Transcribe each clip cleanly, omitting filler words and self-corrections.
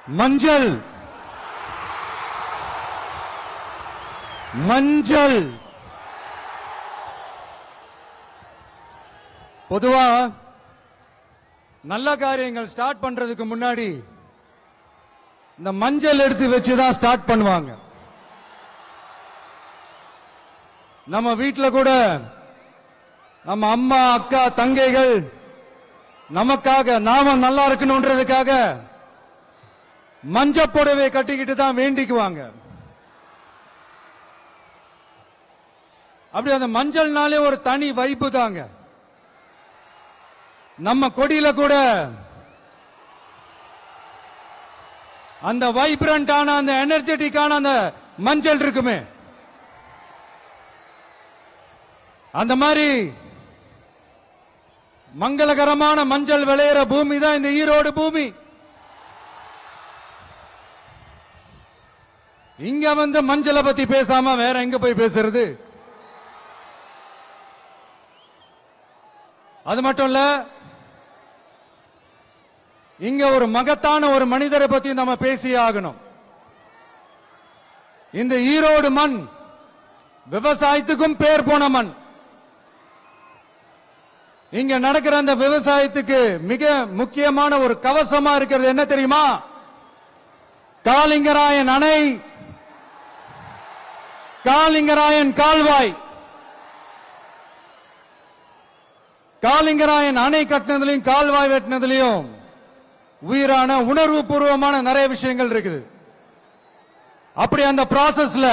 மஞ்சள் மஞ்சள் பொதுவா நல்ல காரியங்கள் ஸ்டார்ட் பண்றதுக்கு முன்னாடி இந்த மஞ்சள் எடுத்து வச்சுதான் ஸ்டார்ட் பண்ணுவாங்க. நம்ம வீட்டுல கூட நம்ம அம்மா அக்கா தங்கைகள் நமக்காக நாம நல்லா இருக்கணும்ன்றதுக்காக மஞ்ச புடவை கட்டிக்கிட்டு தான் வேண்டிக்குவாங்க. அப்படி அந்த மஞ்சள்னாலே ஒரு தனி வைப்பு தாங்க. நம்ம கொடியில கூட அந்த வைப்ரண்டான அந்த எனர்ஜெட்டிக்கான அந்த மஞ்சள் இருக்குமே, அந்த மாதிரி மங்களகரமான மஞ்சள் விளையிற பூமி தான் இந்த ஈரோடு பூமி. இங்க வந்து மஞ்சளை பத்தி பேசாம வேற எங்க போய் பேசுறது? அது மட்டும் இல்ல, இங்க ஒரு மகத்தான ஒரு மனிதரை பத்தி நம்ம பேசியே ஆகணும். இந்த ஈரோடு மண் விவசாயத்துக்கும் பேர் போன மண். இங்க நடக்கிற அந்த விவசாயத்துக்கு மிக முக்கியமான ஒரு கவசமா இருக்கிறது என்ன தெரியுமா? காளிங்கராயன் அணை, காளிங்கராயன் கால்வாய். காளிங்கராயன் அணை கட்டினதுலயும் கால்வாய் வெட்டினதுலயும் உயிரான உணர்வு பூர்வமான நிறைய விஷயங்கள் இருக்குது. அப்படி அந்த ப்ராசஸ்ல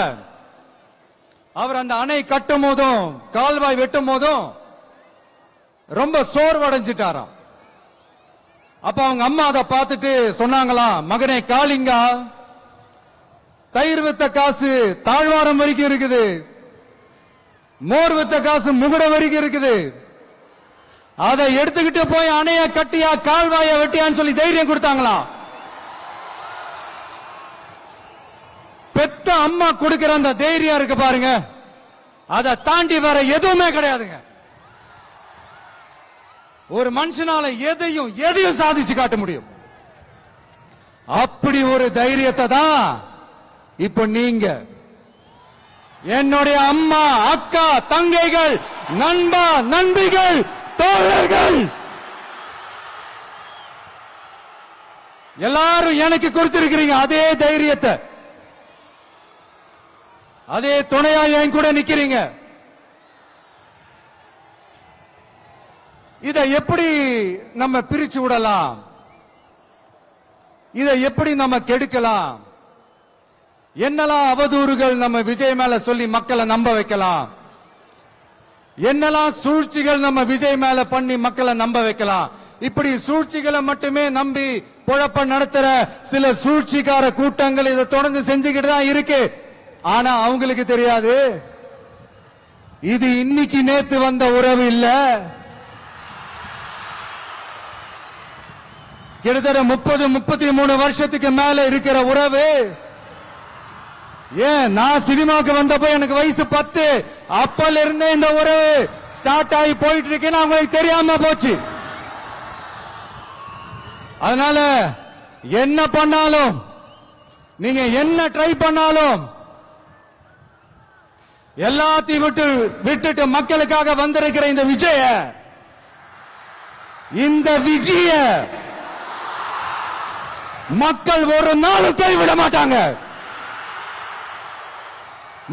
அவர் அந்த அணை கட்டும் போதும் கால்வாய் வெட்டும் போதும் ரொம்ப சோர்வடைஞ்சிட்டாராம். அப்ப அவங்க அம்மா அதை பார்த்துட்டு சொன்னாங்களாம், மகனே காளிங்கா, தயிர் வித்த காசு தாழ்வாரம் வரைக்கும் இருக்குது, மோர் வித்த காசு முகுட வரைக்கும் இருக்குது, அதை எடுத்துக்கிட்டு போய் அணைய கட்டியா கால்வாய வெட்டியான்னு சொல்லி தைரியம் கொடுத்தாங்களாம். பெத்த அம்மா கொடுக்கிற அந்த தைரியம் இருக்கு பாருங்க, அதை தாண்டி வேற எதுவுமே கிடையாதுங்க. ஒரு மனுஷனால எதையும் சாதிச்சு காட்ட முடியும். அப்படி ஒரு தைரியத்தை தான் இப்ப நீங்க என்னுடைய அம்மா அக்கா தங்கைகள் நண்பா நண்பிகள் தோழர்கள் எல்லாரும் எனக்கு கொடுத்திருக்கிறீங்க. அதே தைரியத்தை, அதே துணையா என் கூட நிக்கிறீங்க. இதை எப்படி நம்ம பிரிச்சு விடலாம்? இதை எப்படி நம்ம கெடுக்கலாம்? என்னெல்லாம் அவதூறுகள் நம்ம விஜய் மேல சொல்லி மக்களை நம்ப வைக்கலாம்? என்னெல்லாம் சூழ்ச்சிகள் நம்ம விஜய் மேல பண்ணி மக்களை நம்ப வைக்கலாம்? இப்படி சூழ்ச்சிகளை மட்டுமே நம்பி பொழப்ப நடத்துற சில சூழ்ச்சிக்கார கூட்டங்கள் இதை தொடர்ந்து செஞ்சுக்கிட்டு தான் இருக்கு. ஆனா அவங்களுக்கு தெரியாது, இது இன்னைக்கு நேத்து வந்த உறவு இல்ல. கிட்டத்தட்ட 30-33 வருஷத்துக்கு மேல இருக்கிற உறவு. ஏன் நான் சினிமாவுக்கு வந்தப்போ எனக்கு வயசு 10, அப்பல இருந்தே இந்த உறவு ஸ்டார்ட் ஆகி போயிட்டு இருக்குன்னு அவங்களுக்கு தெரியாம போச்சு. அதனால என்ன பண்ணாலும், நீங்க என்ன ட்ரை பண்ணாலும், எல்லாத்தையும் விட்டுட்டு மக்களுக்காக வந்திருக்கிற இந்த விஜய மக்கள் ஒரு நாளும் கைவிட மாட்டாங்க.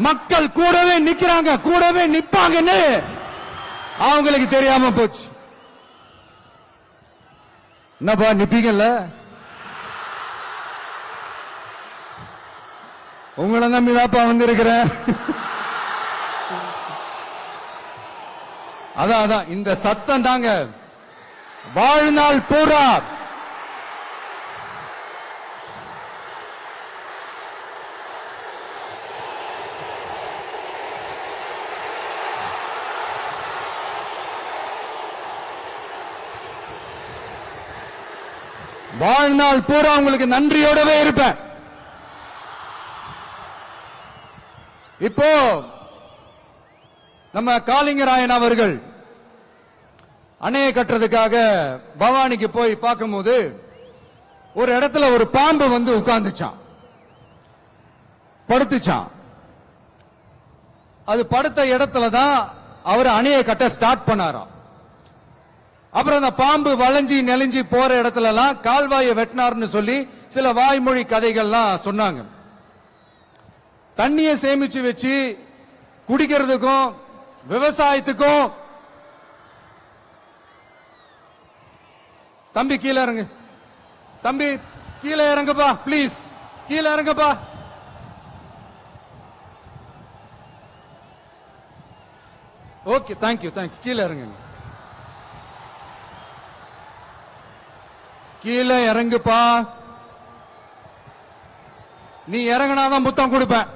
மக்கள் கூடவே நிக்கிறாங்க, கூடவே நிப்பாங்கன்னு அவங்களுக்கு தெரியாம போச்சு. என்னப்பா நிப்பீங்கல்ல? உங்களை நம்பிதாப்பா வந்திருக்கிறேன். அதான் இந்த சத்தம் தாங்க வாழ்நாள் பூரா உங்களுக்கு நன்றியோடவே இருப்பேன். இப்போ நம்ம காளிங்கராயன் அவர்கள் அணையை கட்டுறதுக்காக பவானிக்கு போய் பார்க்கும்போது ஒரு இடத்துல ஒரு பாம்பு வந்து உட்கார்ந்துச்சான், படுத்துச்சான். அது படுத்த இடத்துல தான் அவர் அணையை கட்ட ஸ்டார்ட் பண்ணாராம். அப்புறம் அந்த பாம்பு வளைஞ்சி நெளிஞ்சி போற இடத்துல எல்லாம் கால்வாயை வெட்டினார்னு சொல்லி சில வாய்மொழி கதைகள்லாம் சொன்னாங்க. தண்ணியை சேமிச்சு வச்சு குடிக்கிறதுக்கும் விவசாயத்துக்கும். தம்பி கீழே இறங்கு, தம்பி கீழே இறங்குப்பா, பிளீஸ் கீழே இறங்குப்பா. Okay, thank you thank you. கீழே இறங்குங்க, கீழே இறங்குப்பா. நீ இறங்கினாதான் முத்தம் கொடுப்பேன்.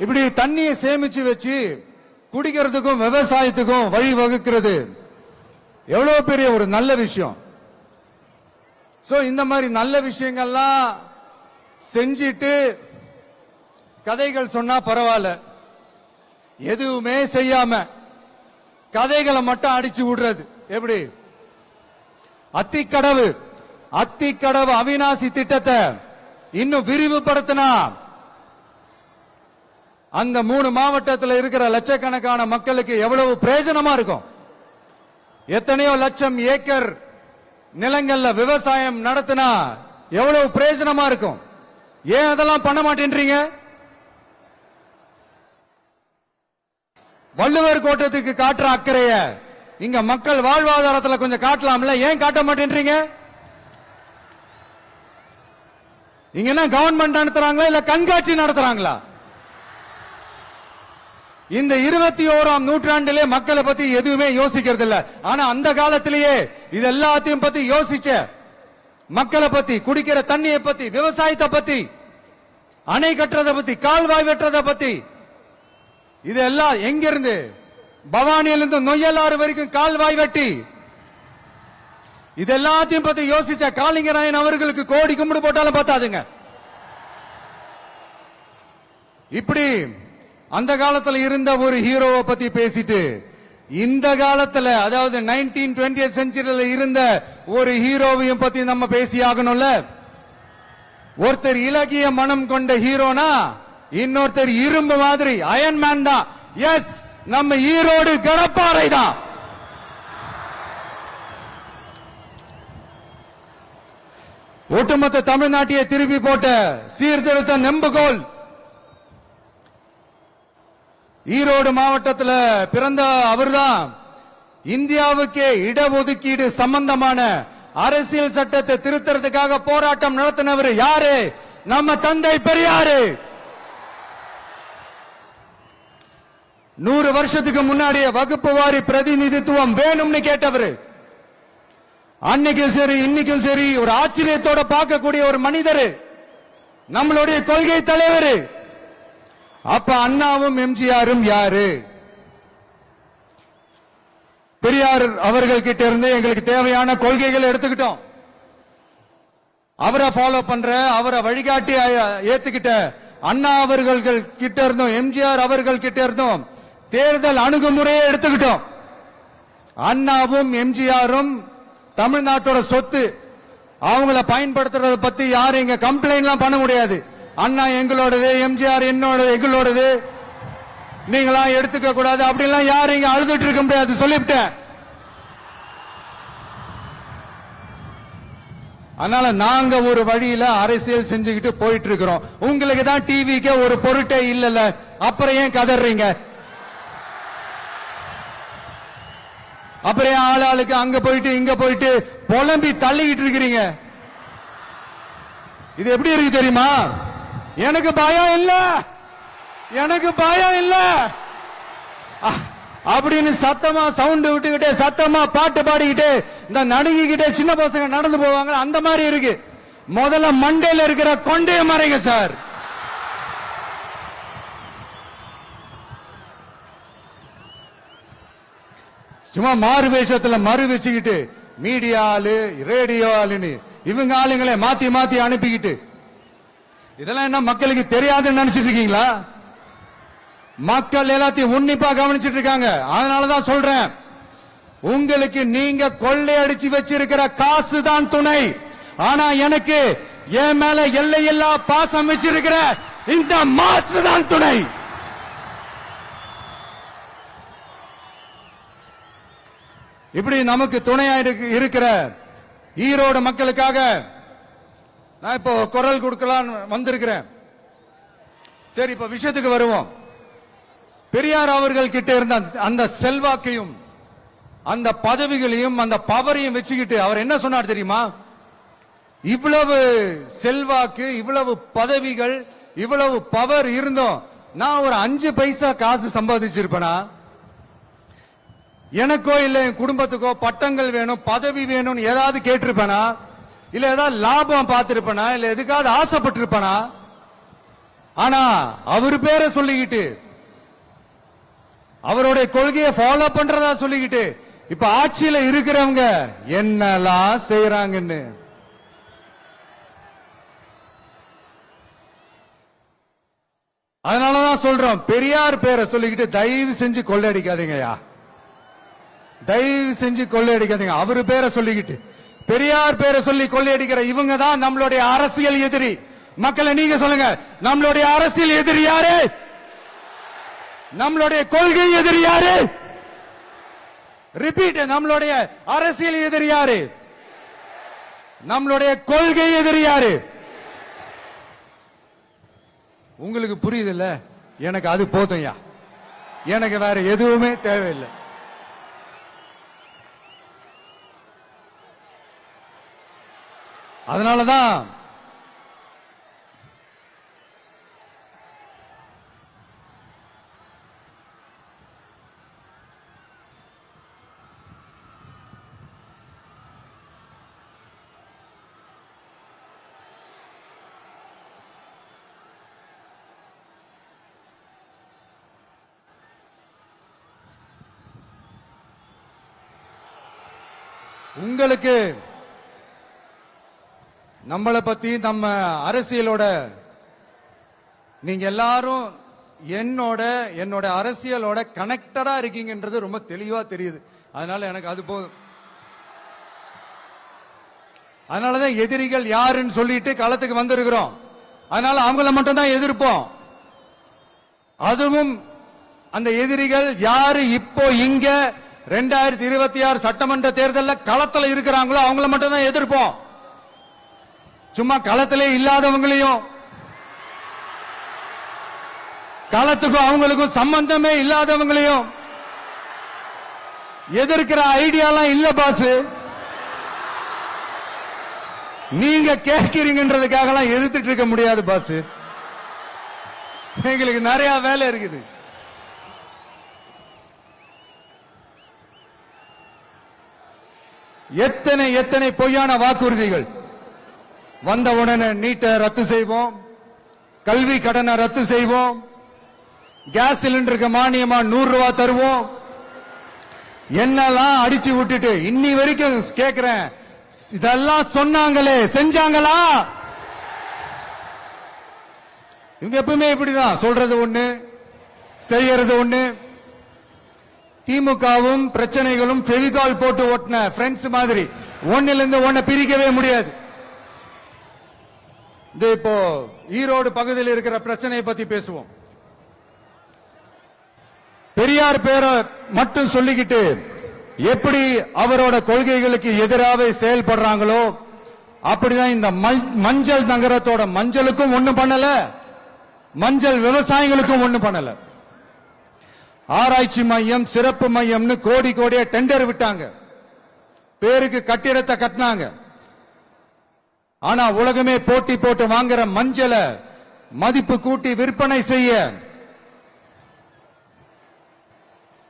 இப்படி தண்ணியை சேமிச்சு வச்சு குடிக்கிறதுக்கும் விவசாயத்துக்கும் வழி வகுக்கிறது எவ்வளவு பெரிய ஒரு நல்ல விஷயம். சோ இந்த மாதிரி நல்ல விஷயங்கள்லாம் செஞ்சிட்டு கதைகள் சொன்னா பரவாயில்ல, எதுவுமே செய்யாம கதைகளை மட்டும் அடிச்சு விடுறது எப்படி? அத்திக்கடவு அவிநாசி திட்டத்தை இன்னும் விரிவுபடுத்தினா அந்த 3 மாவட்டத்தில் இருக்கிற லட்சக்கணக்கான மக்களுக்கு எவ்வளவு பிரயோஜனமா இருக்கும். எத்தனையோ லட்சம் ஏக்கர் நிலங்கள்ல விவசாயம் நடத்தினா எவ்வளவு பிரயோஜனமா இருக்கும். ஏன் அதெல்லாம் பண்ண மாட்டேன்றீங்க? வள்ளுவர் கோட்டத்துக்கு காட்டுற அக்கறைய இங்க மக்கள் வாழ்வாதாரத்தில் கொஞ்சம் காட்டலாம்ல, ஏன் காட்ட மாட்டேன்றீங்க? இங்க என்ன கவர்மெண்ட் நடத்துறாங்களா இல்ல கண்காட்சி நடத்துறாங்களா? இந்த 21ஆம் நூற்றாண்டிலே மக்களை பத்தி எதுவுமே யோசிக்கிறது இல்ல. ஆனா அந்த காலத்திலேயே இது எல்லாத்தையும் பத்தி யோசிச்ச மக்களை பத்தி, குடிக்கிற தண்ணியை பத்தி, விவசாயத்தை பத்தி, அணை கட்டுறதை பத்தி, கால்வாய் வெட்டுறதை பத்தி, இதெல்லாம் எங்கிருந்து? பவானியிலிருந்து நொய்யலாறு வரைக்கும் கால்வாய் வெட்டி இது எல்லாத்தையும் பத்தி யோசிச்ச காளிங்கராயன் அவர்களுக்கு கோடி கும்பிடு போட்டாலும் பார்த்தாதுங்க. இப்படி அந்த காலத்துல இருந்த ஒரு ஹீரோவை பத்தி பேசிட்டு இந்த காலத்துல, அதாவது 1920th செஞ்சுரியில இருந்த ஒரு ஹீரோவையும் பத்தி நம்ம பேசி ஆகணும்ல. ஒருத்தர் இலக்கிய மனம் கொண்ட ஹீரோனா இன்னொருத்தர் இரும்பு மாதிரி அயன்மேன் தான். எஸ், நம்ம ஈரோடு கடப்பாறை தான். ஒட்டுமொத்த தமிழ்நாட்டையே திருப்பி போட்ட சீர்திருத்த நெம்புகோல் ஈரோடு மாவட்டத்தில் பிறந்த அவர்தான். இந்தியாவுக்கே இடஒதுக்கீடு சம்பந்தமான அரசியல் சட்டத்தை திருத்தறதுக்காக போராட்டம் நடத்தினவர் யாரு? நம்ம தந்தை பெரியாரு. 100 வருஷத்துக்கு முன்னாடியே வகுப்பு வாரி பிரதிநிதித்துவம் வேணும்னு கேட்டவர். அன்னைக்கும் சரி இன்னைக்கும் சரி ஒரு ஆச்சரியத்தோட பார்க்கக்கூடிய ஒரு மனிதர், நம்மளுடைய கொள்கை தலைவர். அப்ப அண்ணாவும் எம்ஜிஆரும் யாரு? பெரியார் அவர்கள் கிட்ட இருந்து எங்களுக்கு தேவையான கொள்கைகளை எடுத்துக்கிட்டோம். அவரை ஃபாலோ பண்ற, அவரை வழிகாட்டி ஏத்துக்கிட்ட அண்ணா அவர்கள் கிட்ட இருந்தோம், எம்ஜிஆர் அவர்கள் கிட்ட இருந்தோம் தேர்தல் அணுகுமுறையை எடுத்துக்கிட்டோம். அண்ணாவும் எம்ஜிஆரும் தமிழ்நாட்டோட சொத்து. அவங்கள பயன்படுத்துறத பத்தி யாரும் இங்க கம்ப்ளைண்ட் பண்ண முடியாது. அண்ணா எங்களோடது, எம்ஜிஆர் என்னோடது, எங்களோடது, நீங்களா எடுத்துக்க கூடாது அப்படிலாம் யாரும் இங்க அழுதுட்டு இருக்க முடியாது, சொல்லிவிட்டேன். அதனால நாங்க ஒரு வழியில அரசியல் செஞ்சுக்கிட்டு போயிட்டு இருக்கிறோம். உங்களுக்கு தான் டிவிக்கு ஒரு பொருட்டே இல்லல, அப்புறம் ஏன் கதறீங்க? அப்புறம் ஆளாளுக்கு அங்க போயிட்டு இங்க போயிட்டு புலம்பி தள்ளிக்கிட்டு இருக்கிறீங்க. இது எப்படி இருக்கு தெரியுமா? எனக்கு பயம் இல்ல, எனக்கு பயம் இல்ல அப்படின்னு சத்தமா சவுண்ட் விட்டுக்கிட்டே சத்தமா பாட்டு பாடிக்கிட்டு இந்த நடுங்கிக்கிட்டே சின்ன பசங்க நடந்து போவாங்க. அந்த மாதிரி இருக்கு. முதல்ல மண்டையில இருக்கிற கொண்டைய மறைங்க சார். சும்மா மாறு வேஷத்துல மறு வச்சுக்கிட்டு மீடியா ஆளு ரேடியோ ஆளுன்னு இவங்க ஆளுங்களே மாத்தி மாத்தி அனுப்பிக்கிட்டு இதெல்லாம் என்ன மக்களுக்கு தெரியாதுன்னு நினைச்சிட்டு இருக்கீங்களா? மக்கள் எல்லாத்தையும் உன்னிப்பா கவனிச்சிட்டு இருக்காங்க. அதனாலதான் சொல்றேன், உங்களுக்கு நீங்க கொள்ளையடிச்சு வச்சிருக்கிற காசு தான் துணை. ஆனா எனக்கு என் மேல எல்லையில்லா பாசம் வச்சிருக்கிற இந்த மாசு தான் துணை. இப்படி நமக்கு துணையா இருக்கிற ஈரோடு மக்களுக்காக நான் இப்போ குரல் கொடுக்கலாம் வந்திருக்கிறேன். சரி, இப்ப விஷயத்துக்கு வருவோம். பெரியார் அவர்கள் கிட்ட இருந்த அந்த செல்வாக்கையும் அந்த பதவிகளையும் அந்த பவரையும் வச்சுக்கிட்டு அவர் என்ன சொன்னார் தெரியுமா? இவ்வளவு செல்வாக்கு, இவ்வளவு பதவிகள், இவ்வளவு பவர் இருந்தோம் நான் ஒரு 5 பைசா காசு சம்பாதிச்சிருப்பேனா? எனக்கோ இல்ல என் குடும்பத்துக்கோ பட்டங்கள் வேணும், பதவி வேணும்னு ஏதாவது கேட்டிருப்பேனா? இல்ல ஏதாவது லாபம் பார்த்திருப்பேனா? இல்ல எதுக்காவது ஆசைப்பட்டிருப்பேனா? ஆனா அவர் பேரை சொல்லிக்கிட்டு அவருடைய கொள்கையை ஃபாலோ பண்றதா சொல்லிக்கிட்டு இப்ப ஆட்சியில இருக்கிறவங்க என்னெல்லாம் செய்யறாங்கன்னு அதனாலதான் சொல்றோம், பெரியார் பேரை சொல்லிக்கிட்டு தயவு செஞ்சு கொள்ளையடிக்காதீங்கயா, தயவு செஞ்சு கொள்ளையடிக்காதீங்க. அவரு பேரை சொல்லிக்கிட்டு பெரியார் பேரை சொல்லி கொள்ளையடிக்கிற இவங்க தான் நம்மளுடைய அரசியல் எதிரி. மக்களை நீங்க சொல்லுங்க, நம்மளுடைய அரசியல் எதிரி யாரு? நம்மளுடைய கொள்கை எதிரி யாரு? ரிப்பீட், நம்மளுடைய அரசியல் எதிரி யாரு? நம்மளுடைய கொள்கை எதிரி யாரு? உங்களுக்கு புரியுது இல்ல? எனக்கு அது போதும்யா, எனக்கு வேற எதுவுமே தேவையில்லை. அதனாலதான் உங்களுக்கு நம்மளை பத்தி நம்ம அரசியலோட நீங்க எல்லாரும் என்னோட அரசியலோட கனெக்டடா இருக்கீங்கன்றது ரொம்ப தெளிவா தெரியுது. அதனால எனக்கு அது போதும். அதனாலதான் எதிரிகள் யாருன்னு சொல்லிட்டு களத்துக்கு வந்திருக்கிறோம். அதனால அவங்கள மட்டும் தான் எதிர்ப்போம். அதுவும் அந்த எதிரிகள் யாரு இப்போ இங்க 2026 சட்டமன்ற தேர்தலில் களத்துல இருக்கிறாங்களோ அவங்கள மட்டும் தான் எதிர்ப்போம். சும்மா களத்திலே இல்லாதவங்களையும், களத்துக்கும் அவங்களுக்கும் சம்பந்தமே இல்லாதவங்களையும் எதிர்க்கிற ஐடியாலாம் இல்ல பாஸ். நீங்க கேட்கிறீங்கன்றதுக்காக எதிர்த்துட்டு இருக்க முடியாது பாஸ். எங்களுக்கு நிறைய வேலை இருக்குது. எத்தனை எத்தனை பொய்யான வாக்குறுதிகள். வந்த உடனே நீட்டை ரத்து செய்வோம், கல்வி கடனை ரத்து செய்வோம், கேஸ் சிலிண்டருக்கு மானியமா 100 ரூபாய் தருவோம், என்னெல்லாம் அடிச்சு விட்டுட்டு இன்னி வரைக்கும் கேட்கிறேன், இதெல்லாம் சொன்னாங்களே செஞ்சாங்களா? இவங்க எப்பவுமே இப்படிதான், சொல்றது ஒண்ணு செய்யறது ஒண்ணு. திமுகவும் பிரச்சனைகளும் ஃபெவிகால் போட்டு ஓட்டின ஃப்ரெண்ட்ஸ் மாதிரி ஒன்னில இருந்து ஒன்ன பிரிக்கவே முடியாது. இப்போ ஈரோடு பகுதியில் இருக்கிற பிரச்சனையை பத்தி பேசுவோம். பெரியார் பேரை மட்டும் சொல்லிக்கிட்டு எப்படி அவரோட கொள்கைகளுக்கு எதிராக செயல்படுறாங்களோ அப்படிதான் இந்த மஞ்சள் நகரத்தோட மஞ்சளுக்கும் ஒண்ணும் பண்ணல, மஞ்சள் விவசாயிகளுக்கும் ஒண்ணும் பண்ணல. ஆராய்ச்சி மையம், சிறப்பு மையம்னு கோடி கோடியா டெண்டர் விட்டாங்க, பேருக்கு கட்டிடத்தை கட்டினாங்க. ஆனா உலகமே போட்டி போட்டு வாங்குற மஞ்சளை மதிப்பு கூட்டி விற்பனை செய்ய,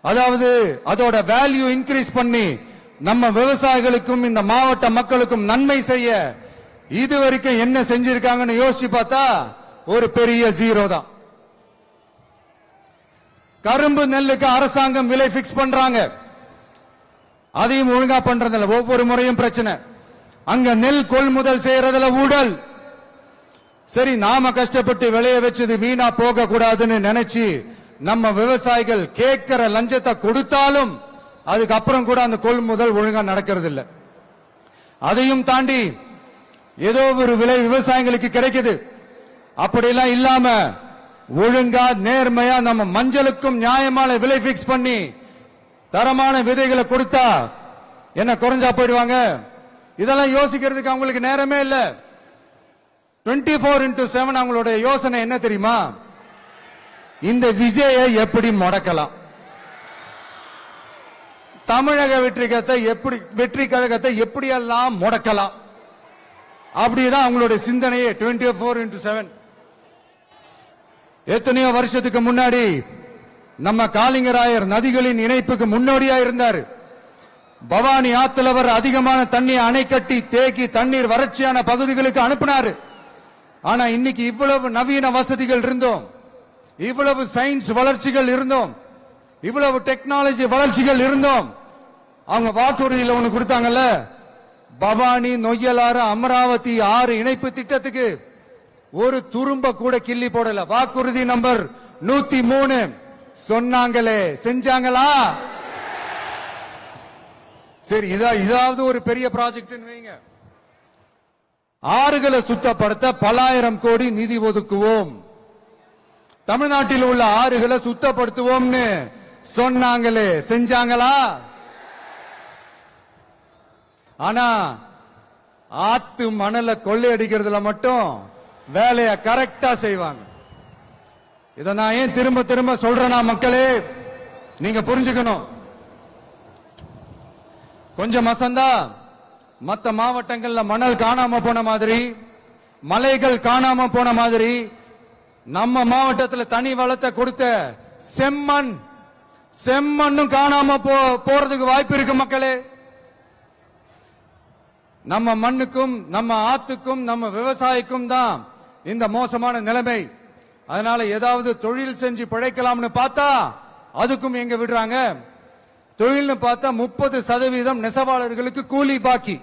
அதாவது அதோட வேல்யூ இன்கிரீஸ் பண்ணி நம்ம விவசாயிகளுக்கும் இந்த மாவட்ட மக்களுக்கும் நன்மை செய்ய இதுவரைக்கும் என்ன செஞ்சிருக்காங்கன்னு யோசிச்சு பார்த்தா ஒரு பெரிய ஜீரோ தான். கரும்பு நெல்லுக்கு அரசாங்கம் விலை பிக்ஸ் பண்றாங்க, அதையும் ஒழுங்கா பண்றதில்ல. ஒவ்வொரு முறையும் பிரச்சனை. அங்க நெல் கொள்முதல் செய்யறதுல ஊழல். சரி, நாம கஷ்டப்பட்டு விளைய வச்சது வீணா போக கூடாதுன்னு நினைச்சு நம்ம விவசாயிகள் கேட்கிற லஞ்சத்தை கொடுத்தாலும் அதுக்கப்புறம் கூட அந்த கொள்முதல் ஒழுங்கா நடக்கிறது இல்ல. அதையும் தாண்டி ஏதோ ஒரு விலை விவசாயிகளுக்கு கிடைக்குது. அப்படியெல்லாம் இல்லாம ஒழுங்கா நேர்மையா நம்ம மஞ்சளுக்கும் நியாயமான விலை பிக்ஸ் பண்ணி தரமான விதைகளை கொடுத்தா என்ன குறைஞ்சா போயிடுவாங்க? இதெல்லாம் யோசிக்கிறதுக்கு அவங்களுக்கு நேரமே இல்ல. 24x7 அவங்களுடைய யோசனை என்ன தெரியுமா? இந்த விஜயை எப்படி முடக்கலாம், தமிழக வெற்றி கழகத்தை எப்படியெல்லாம் முடக்கலாம், அப்படிதான் அவங்களுடைய சிந்தனையே 24x7. எத்தனையோ வருஷத்துக்கு முன்னாடி நம்ம காளிங்கராயர் நதிகளின் இணைப்புக்கு முன்னோடியா இருந்தார். பவானி ஆத்துல வர அதிகமான தண்ணி அணை கட்டி தேக்கி தண்ணீர் வறட்சியான பகுதிகளுக்கு அனுப்பினாரு. ஆனா இன்னைக்கு இவ்வளவு நவீன வசதிகள் இருந்தோம், இவ்வளவு சயின்ஸ் வளர்ச்சிகள் இருந்தோம், இவ்வளவு டெக்னாலஜி வளர்ச்சிகள் இருந்தோம், அவங்க வாக்குறுதியில் ஒண்ணு கொடுத்தாங்கல்ல, பவானி நொய்யலாறு அமராவதி 6 இணைப்பு திட்டத்துக்கு ஒரு துரும்ப கூட கிள்ளி போடல. வாக்குறுதி நம்பர் 103 சொன்னாங்களே, செஞ்சாங்களா? சரி, இதாவது ஒரு பெரிய ப்ராஜெக்ட் வைங்க. ஆறுகளை சுத்தப்படுத்த பல ஆயிரம் கோடி நிதி ஒதுக்குவோம், தமிழ்நாட்டில் உள்ள ஆறுகளை சுத்தப்படுத்துவோம்னு சொன்னாங்களே, செஞ்சாங்களா? ஆனா ஆத்து மணல கொள்ளையடிக்கிறதுல மட்டும் வேலைய கரெக்டா செய்வாங்க. இத நான் ஏன் திரும்ப திரும்ப சொல்றேன்னா, மக்களே நீங்க புரிஞ்சுக்கணும். கொஞ்சம் மசந்தா மத்த மாவட்டங்கள்ல மணல் காணாம போன மாதிரி, மலைகள் காணாம போன மாதிரி, நம்ம மாவட்டத்தில் தனி வளத்தை கொடுத்த செம்மண்ணும் காணாம போறதுக்கு வாய்ப்பு இருக்கு மக்களே. நம்ம மண்ணுக்கும் நம்ம ஆத்துக்கும் நம்ம விவசாயிக்கும் தான் இந்த மோசமான நிலைமை. அதனால ஏதாவது தொழில் செஞ்சு பிழைக்கலாம்னு பார்த்தா அதுக்கும் எங்க விடுறாங்க? தொழில்னு பார்த்தா 30% நெசவாளர்களுக்கு கூலி பாக்கி.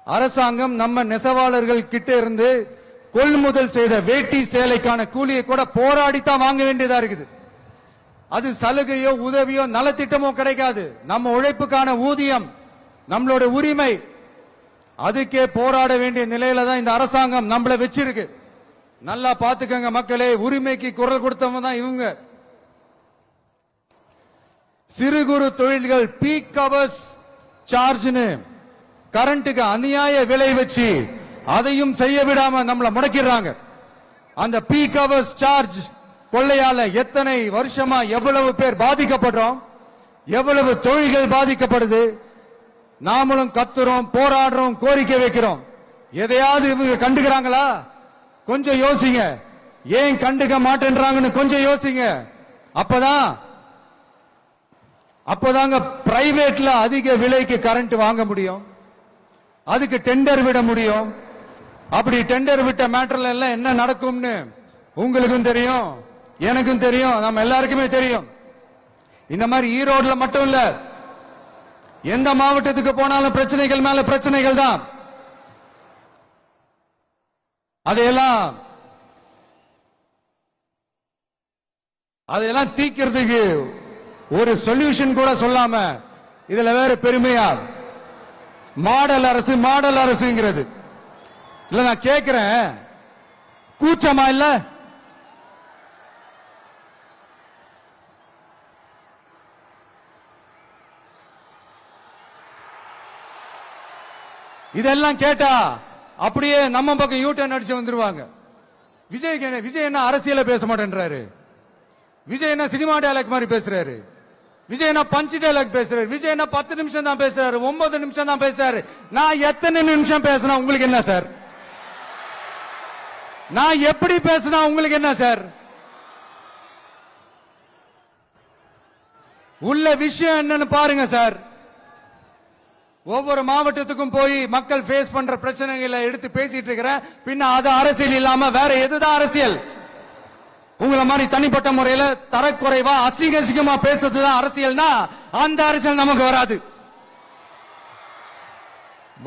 அரசாங்கம் நம்ம நெசவாளர்கள் கிட்ட இருந்து கொள்முதல் செய்த வேட்டி சேலைக்கான கூலியை கூட போராடித்தான் வாங்க வேண்டியதா இருக்குது. அது சலுகையோ உதவியோ நலத்திட்டமோ கிடைக்காது. நம்ம உழைப்புக்கான ஊதியம், நம்மளோட உரிமை, அதுக்கே போராட வேண்டிய நிலையில தான் இந்த அரசாங்கம் நம்மள வச்சிருக்கு. நல்லா பாத்துக்கங்க மக்களே, உரிமைக்கு குரல் கொடுத்தவங்க தான் இவங்க. சிறு குறு தொழில்கள் பீக் ஹவர்ஸ் சார்ஜ்னு கரண்ட்டுக்கு அநியாய விலை வச்சு அதையும் செய்ய விடாம நம்மள முடக்கிறாங்க. அந்த பீக் ஹவர்ஸ் சார்ஜ் கொள்ளையால எத்தனை வருஷமா எவ்வளவு பேர் பாதிக்கப்படுறோம், எவ்வளவு தொழில்கள் பாதிக்கப்படுது. நாமளும் கத்துறோம், போராடுறோம், கோரிக்கை வைக்கிறோம். எதையாவது இவங்க கண்டுக்கிறாங்களா? கொஞ்சம் யோசிங்க. ஏன் கண்டுக்க மாட்டேன்றாங்கன்னு கொஞ்சம் யோசிங்க. அப்பதாங்க பிரைவேட்ல அதிக விலைக்கு கரண்ட் வாங்க முடியும், அதுக்கு டெண்டர் விட முடியும். அப்படி டெண்டர் விட்ட மேட்டர்ல எல்லாம் என்ன நடக்கும்னு உங்களுக்கும் தெரியும், எனக்கும் தெரியும், நம்ம எல்லாருக்குமே தெரியும். இந்த மாதிரி ஈரோடுல மட்டும் இல்ல, எந்த மாவட்டத்துக்கு போனாலும் பிரச்சனைகள் மேல பிரச்சனைகள் தான். அதையெல்லாம் தீக்கிறதுக்கு ஒரு சொல்யூஷன் கூட சொல்லாம இதுல வேற பெருமையா மாடல் அரசுங்கிறது இல்ல. நான் கேட்கிறேன், கூச்சமா இல்ல? இதெல்லாம் கேட்டா அப்படியே நம்ம பக்கம் யூட்டர்ன் அடிச்சு வந்துருவாங்க. விஜய் என்ன அரசியல பேச மாட்டேன்றாரு, விஜய் என்ன சினிமா டயலாக் மாதிரி பேசுறாரு, விஜய் நான் பஞ்ச் டைலாக் பேசுறாரு, விஜய் நான் 10 நிமிஷம் தான் பேசுறாரு, 9 நிமிஷம் தான் பேசுறாரு. நான் எத்தனை நிமிஷம் பேசினா உங்களுக்கு என்ன சார்? நான் எப்படி பேசினா உங்களுக்கு என்ன சார்? உள்ள விஷயம் என்னன்னு பாருங்க சார். ஒவ்வொரு மாவட்டத்துக்கும் போய் மக்கள் ஃபேஸ் பண்ற பிரச்சனைகளை எடுத்து பேசிட்டு இருக்கிறேன். பின்ன அது அரசியல் இல்லாம வேற எதுதான் அரசியல்? உங்களை மாதிரி தனிப்பட்ட முறையில தரக்குறைவா அசிங்கமா பேசுறதுதான் அரசியல்னா அந்த அரசியல் நமக்கு வராது.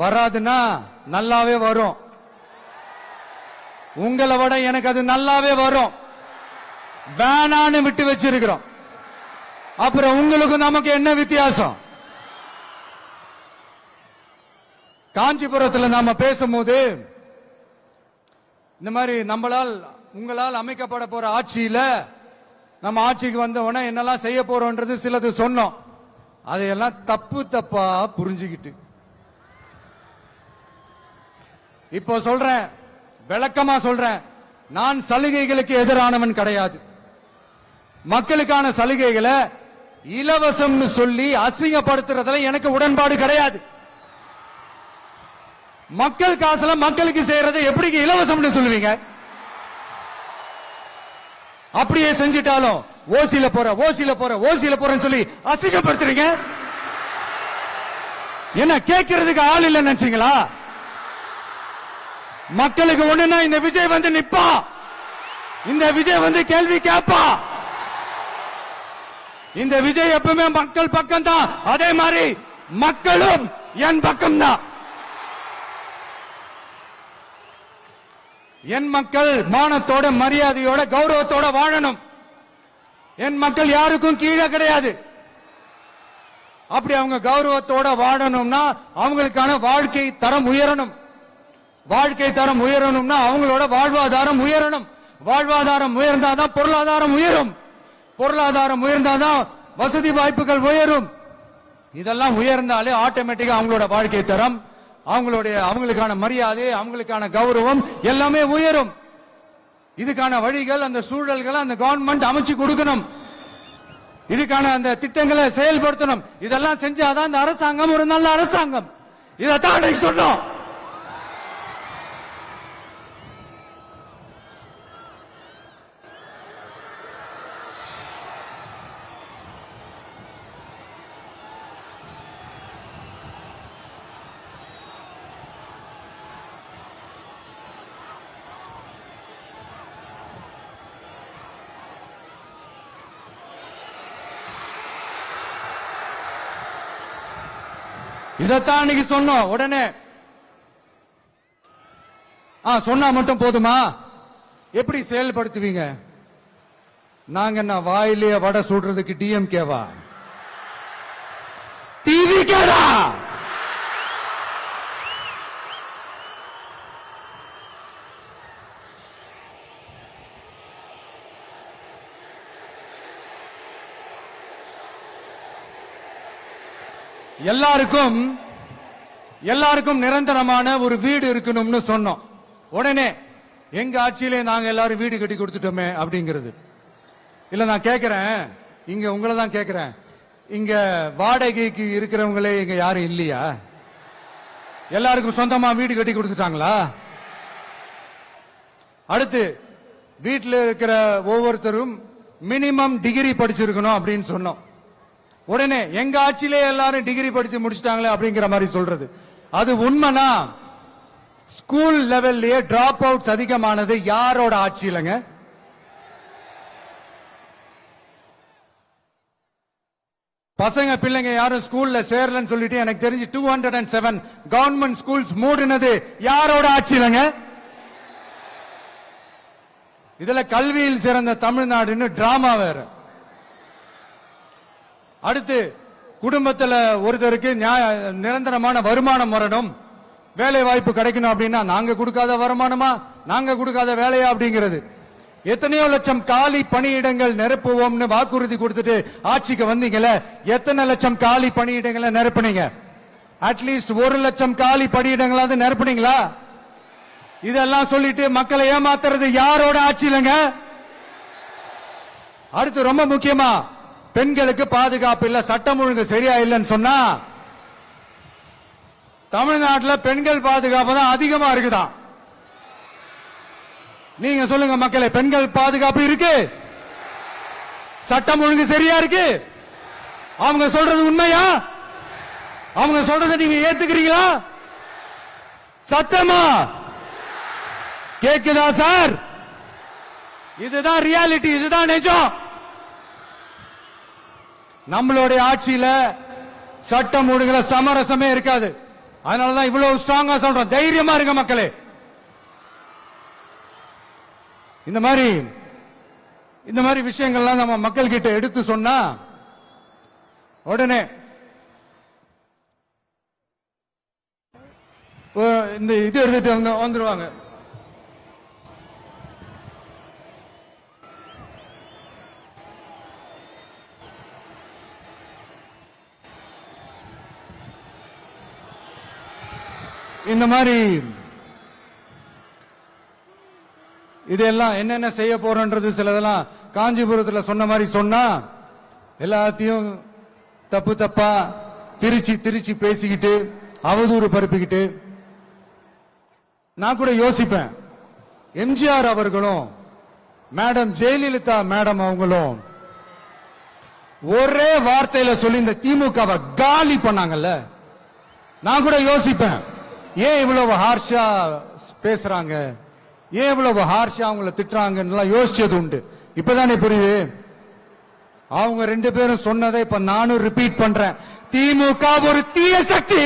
வராதுன்னா நல்லாவே வரும். உங்களை விட எனக்கு அது நல்லாவே வரும். வேணான்னு விட்டு வச்சிருக்கிறோம். அப்புறம் உங்களுக்கு நமக்கு என்ன வித்தியாசம்? காஞ்சிபுரத்தில் நாம பேசும்போது இந்த மாதிரி உங்களால் அமைக்கப்பட போற ஆட்சியில நம்ம ஆட்சிக்கு வந்த உடனே என்னெல்லாம் செய்ய போறோம்ன்றது சிலது சொன்னோம். அதையெல்லாம் தப்பா புரிஞ்சுக்கிட்டு இப்போ சொல்றேன், விளக்கமா சொல்றேன். நான் சலுகைகளுக்கு எதிரானவன் கிடையாது. மக்களுக்கான சலுகைகளை இலவசம்னு சொல்லி அசிங்கப்படுத்துறதுல எனக்கு உடன்பாடு கிடையாது. மக்கள் காசுல மக்களுக்கு செய்யறதை எப்படி இலவசம்னு சொல்லுவீங்க? அப்படியே செஞ்சிட்டாலும் ஓசில போறேன்னு சொல்லி அசிங்கப்படுத்துறீங்க. என்ன கேட்கறதுக்கு ஆள் இல்லைன்னு நினைச்சீங்களா? மக்களுக்கு ஒண்ணுன்னா இந்த விஜய் வந்து நிப்பா, இந்த விஜய் வந்து கேள்வி கேட்பா. இந்த விஜய் எப்பவுமே மக்கள் பக்கம் தான். அதே மாதிரி மக்களும் என் பக்கம் தான். என் மக்கள் மானத்தோட மரியாதையோட கௌரவத்தோட வாழணும். என் மக்கள் யாருக்கும் கீழே கிடையாது. அப்படி அவங்க கௌரவத்தோட வாழணும்னா அவங்களுக்கான வாழ்க்கை தரம் உயரணும். வாழ்க்கை தரம் உயரணும்னா அவங்களோட வாழ்வாதாரம் உயரணும். வாழ்வாதாரம் உயர்ந்தாதான் பொருளாதாரம் உயரும். பொருளாதாரம் உயர்ந்தாதான் வசதி வாய்ப்புகள் உயரும். இதெல்லாம் உயர்ந்தாலே ஆட்டோமேட்டிக்கா அவங்களோட வாழ்க்கை தரம், அவங்களுக்கான மரியாதை, அவங்களுக்கான கௌரவம் எல்லாமே உயரும். இதுக்கான வழிகள், அந்த சூழல்களை அந்த கவர்மெண்ட் அமைச்சு கொடுக்கணும். இதுக்கான அந்த திட்டங்களை செயல்படுத்தணும். இதெல்லாம் செஞ்சாதான் இந்த அரசாங்கம் ஒரு நல்ல அரசாங்கம். இதைத்தான் சொன்னோம். இதத்தான் அன்னைக்கு சொன்னோம். உடனே சொன்னா மட்டும் போதுமா? எப்படி செயல்படுத்துவீங்க? நாங்க என்ன வாயிலேயே வடை சுடுறதுக்கு டிஎம்கேவா? டிவி கேடா? எல்லாருக்கும் நிரந்தரமான ஒரு வீடு இருக்கணும்னு சொன்னோம். உடனே எங்க ஆட்சியிலே நாங்க எல்லாரும் வீடு கட்டி கொடுத்துட்டோமே அப்படிங்கிறது இல்ல. நான் கேட்கிறேன், இங்க உங்களை தான் கேட்கிறேன், இங்க வாடகைக்கு இருக்கிறவங்களே இங்க யாரும் இல்லையா? எல்லாருக்கும் சொந்தமா வீடு கட்டி கொடுத்துட்டாங்களா? அடுத்து வீட்டில் இருக்கிற ஒவ்வொருத்தரும் மினிமம் டிகிரி படிச்சிருக்கணும் அப்படின்னு சொன்னோம். உடனே எங்க ஆட்சியிலே எல்லாரும் டிகிரி படிச்சு முடிச்சிட்டாங்களே அப்படிங்கிற மாதிரி சொல்றது அது உண்மைனா? ஸ்கூல் லெவல்லயே டிராப் அவுட்ஸ் அதிகமானது யாரோட ஆட்சியிலங்க? பசங்க பிள்ளைங்க யாரும் ஸ்கூல்ல சேரலன்னு சொல்லிட்டு எனக்கு தெரிஞ்சு 207 கவர்மெண்ட் ஸ்கூல்ஸ் மூடினது யாரோட ஆட்சியிலங்க? இதுல கல்வியில் சிறந்த தமிழ்நாடுன்னு டிராமா வேற. அடுத்து குடும்பத்துல ஒருத்தருக்கு நிரந்தரமான வருமானம் வரணும், வேலை வாய்ப்பு கிடைக்கணும் அப்படின்னா நாங்க கொடுக்காத வருமானமா, நாங்க கொடுக்காத வேலையா அப்படிங்கிறது. எத்தனையோ லட்சம் காலி பணியிடங்கள் நிரப்புவோம்னு வாக்குறுதி கொடுத்துட்டு ஆட்சிக்கு வந்தீங்கல்ல, எத்தனை லட்சம் காலி பணியிடங்களை நிரப்புனீங்க? அட்லீஸ்ட் 1 லட்சம் காலி பணியிடங்களாவது நிரப்புனீங்களா? இதெல்லாம் சொல்லிட்டு மக்களை ஏமாத்துறது யாரோட ஆட்சியிலங்க? அடுத்து ரொம்ப முக்கியமா பெண்களுக்கு பாதுகாப்பு இல்ல, சட்டம் ஒழுங்கு சரியா இல்லைன்னு சொன்னா தமிழ்நாட்டில் பெண்கள் பாதுகாப்பு தான் அதிகமா இருக்குதான். நீங்க சொல்லுங்க மக்களே, பெண்கள் பாதுகாப்பு இருக்கு, சட்டம் ஒழுங்கு சரியா இருக்கு? அவங்க சொல்றது உண்மையா? அவங்க சொல்றதை நீங்க ஏத்துக்கிறீங்களா? சத்தமா கேக்குதா சார்? இதுதான் ரியாலிட்டி, இதுதான் நிஜம். நம்மளுடைய ஆட்சியில சட்டம் ஒழுங்குல சமரசமே இருக்காது. அதனாலதான் இவ்வளவு ஸ்ட்ராங்கா சொல்றோம், தைரியமா இருங்க மக்களே. இந்த மாதிரி விஷயங்கள்லாம் நம்ம மக்கள் கிட்ட எடுத்து சொன்னா உடனே இந்த இது எடுத்துட்டு வந்துருவாங்க. இந்த மாதிரி இதெல்லாம் என்னென்ன செய்ய போறோன்றது சிலதெல்லாம் காஞ்சிபுரத்தில் சொன்ன மாதிரி சொன்னா எல்லாத்தையும் தப்பு தப்பா திருச்சி பேசிக்கிட்டு அவதூறு பரப்பிக்கிட்டு நான் கூட யோசிப்பேன், எம்ஜிஆர் அவர்களும் மேடம் ஜெயலலிதா மேடம் அவங்களும் ஒரே வார்த்தையில சொல்லி இந்த திமுகவை காலி பண்ணாங்கல்ல. நான் கூட யோசிப்பேன், ஏன் இவ்வளவு ஹார்ஷா பேசுறாங்க, ஏன் இவ்வளவு ஹார்ஷா அவங்கள திட்டுறாங்கன்னு யோசிச்சது உண்டு. இப்பதானே புரியுது. அவங்க ரெண்டு பேரும் சொன்னதை இப்ப நானும் ரிப்பீட் பண்றேன். திமுக ஒரு தீய சக்தி,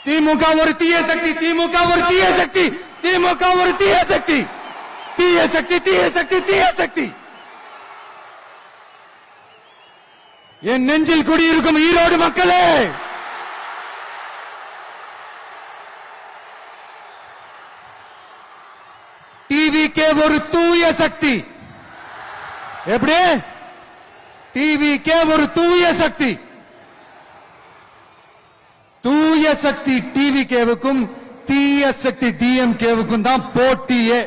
திமுக ஒரு தீய சக்தி, திமுக ஒரு தீய சக்தி, திமுக ஒரு தீய சக்தி, தீய சக்தி, தீய சக்தி, தீய சக்தி. என் நெஞ்சில் குடியிருக்கும் ஈரோடு மக்களே, டிவிகே ஒரு தூய சக்தி. எப்படி? டிவிகே ஒரு தூய சக்தி. தூய சக்தி டிவிகேவுக்கும் தீய சக்தி டிஎம்கேவுக்கும் தான் போட்டியே.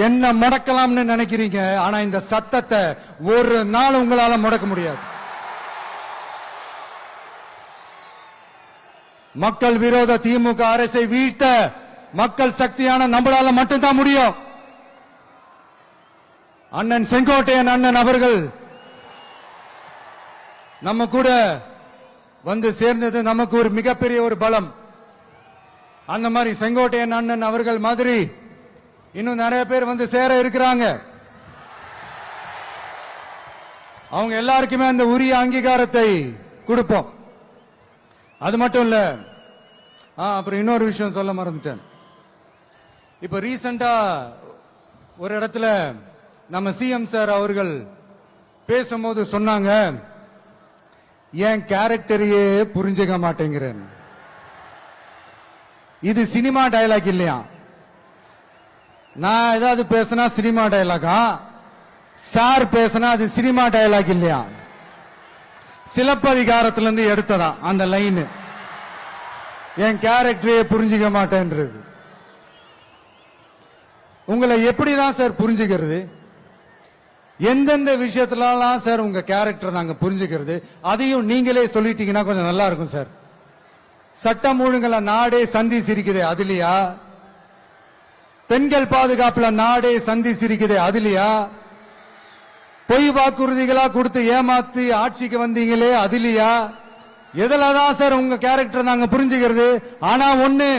என்ன முடக்கலாம்னு நினைக்கிறீங்க, ஆனா இந்த சத்தத்தை ஒரு நாள் உங்களால முடக்க முடியாது. மக்கள் விரோத திமுக அரசை வீழ்த்த மக்கள் சக்தியான நம்மளால மட்டும்தான் முடியும். அண்ணன் செங்கோட்டையன் அண்ணன் அவர்கள் நம்ம கூட வந்து சேர்ந்தது நமக்கு ஒரு மிகப்பெரிய ஒரு பலம். அந்த மாதிரி செங்கோட்டையன் அண்ணன் அவர்கள் மாதிரி இன்னும் நிறைய பேர் வந்து சேர இருக்கிறாங்க. அவங்க எல்லாருக்குமே அந்த உரிய அங்கீகாரத்தை கொடுப்போம். அது மட்டும் இல்ல, அப்புறம் இன்னொரு விஷயம் சொல்ல மறந்துட்டேன். இப்ப ரீசெண்டா ஒரு இடத்துல நம்ம சிஎம் சார் அவர்கள் பேசும்போது சொன்னாங்க, என் கேரக்டரையே புரிஞ்சுக்க மாட்டேங்கிறேன். இது சினிமா டயலாக் இல்லையா? நான் ஏதாவது பேசினா சினிமா டயலாகா? சார் பேசினா அது சினிமா டயலாக் இல்லையா? சிலப்பதிகாரத்திலிருந்து எடுத்ததா அந்த லைன். என் கேரக்டரையே புரிஞ்சுக்க மாட்டேன்றது. உங்களை எப்படிதான் சார் புரிஞ்சுக்கிறது? எந்தெந்த விஷயத்துலாம் சார் உங்க கேரக்டர் நாங்க புரிஞ்சுக்கிறது? அதையும் நீங்களே சொல்லிட்டீங்கன்னா கொஞ்சம் நல்லா இருக்கும் சார். சட்டம் ஒழுங்குல நாடே சந்தி சிரிக்குது அதுலயா? பெண்கள் பாதுகாப்புல நாடே சந்தி சிரிக்குது அதுலயா? பொய் வாக்குறுதிகளா கொடுத்து ஏமாத்தி ஆட்சிக்கு வந்தீங்களே அதுலயா? எதுலதான் சார் உங்க கேரக்டர் நாங்க புரிஞ்சுக்கிறது? ஆனா ஒண்ணு,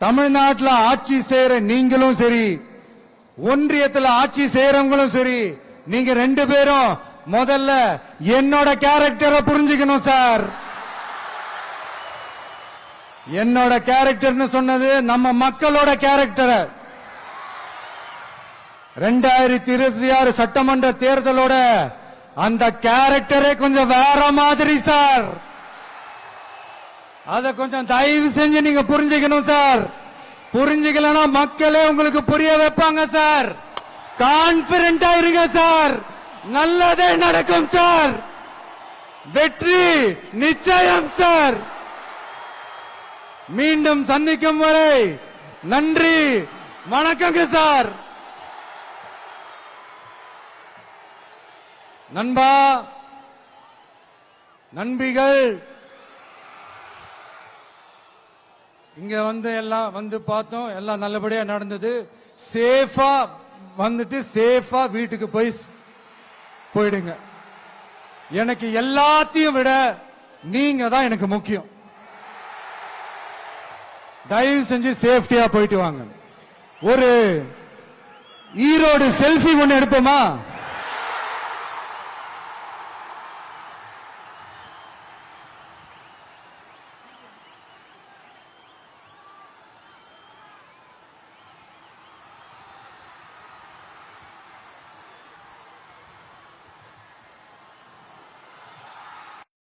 தமிழ்நாட்டில் ஆட்சி செய்யற நீங்களும் சரி, ஒன்றியத்தில் ஆட்சி செய்யறவங்களும் சரி, நீங்க ரெண்டு பேரும் முதல்ல என்னோட கேரக்டரை புரிஞ்சுக்கணும் சார். என்னோட கேரக்டர்னு சொன்னது நம்ம மக்களோட கேரக்டர். 2026 சட்டமன்ற தேர்தலோட அந்த கேரக்டரே கொஞ்சம் வேற மாதிரி சார். அத கொஞ்சம் தயவு செஞ்சு நீங்க புரிஞ்சுக்கணும் சார். புரிஞ்சுக்கலன்னா மக்களே உங்களுக்கு புரிய வைப்பாங்க சார். கான்பிடென்டா இருங்க சார், நல்லதே நடக்கும் சார். வெற்றி நிச்சயம் சார். மீண்டும் சந்திக்கும் வரை நன்றி, வணக்கங்க சார். நண்பா, நண்பிகள், இங்க எல்லாம் பார்த்தோம், எல்லாம் நல்லபடியா நடந்தது. சேஃபா வந்துட்டு சேஃபா வீட்டுக்கு போயிடுங்க. எனக்கு எல்லாத்தையும் விட நீங்க தான் எனக்கு முக்கியம். தயவு செஞ்சு சேஃப்டியா போயிட்டு வாங்க. ஒரு ஈரோடு செல்ஃபி ஒண்ணு எடுப்போமா?